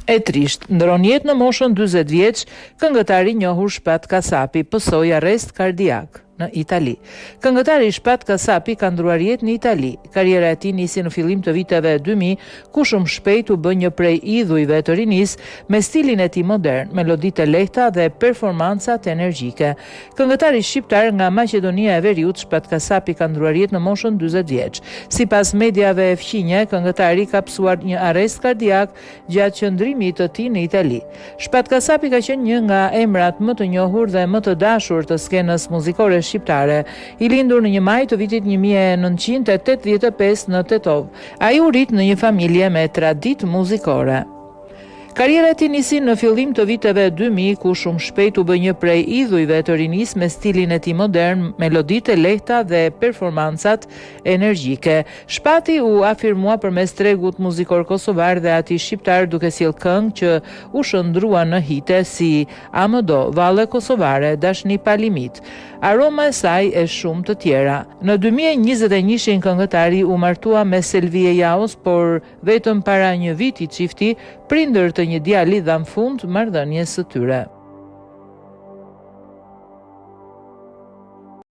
E trisht, ndron jetë në moshën 40 vjeç, këngëtari i njohur Shpat Kasapi pësoi arrest kardiak në Itali. Këngëtari Shpat Kasapi ka ndruar jetë në Itali. Karriera e tij nisi në fillim të viteve 2000, ku shumë shpejt u bë një prej idhujve të rinis me stilin e tij modern, meloditë e lehta dhe performancat energjike. Këngëtari shqiptar nga Maqedonia e Veriut, Shpat Kasapi ka ndruar jetë në moshën 40 vjeç. Sipas mediave fqinje, këngëtari ka psuar një arrest kardiak gjatë qëndrimit të tij në Itali. Shpat Kasapi ka qenë një nga emrat më të njohur dhe më të dashur të skenës muzikore shqiptare. I lindur në 1 maj të vitit 1985 në Tetov. Ai u rit në një familje me traditë muzikore. Karriera e tij nisi në fillim të viteve 2000, ku shumë shpejt u bë një prej idhujve të rinis me stilin e tij modern, meloditë e lehta dhe performancat energjike. Shpati u afirmua përmes tregut muzikor kosovar dhe atij shqiptar, duke sjellë këngë që u shndrua në hite si Amdo, Valle Kosovare, Dashni pa limit, Aroma e saj e shumë të tjera. Në 2021 këngëtari u martua me Selvie Jaos, por vetëm para një viti çifti, prindër të një djali dhan fund marrëdhënies së tyre.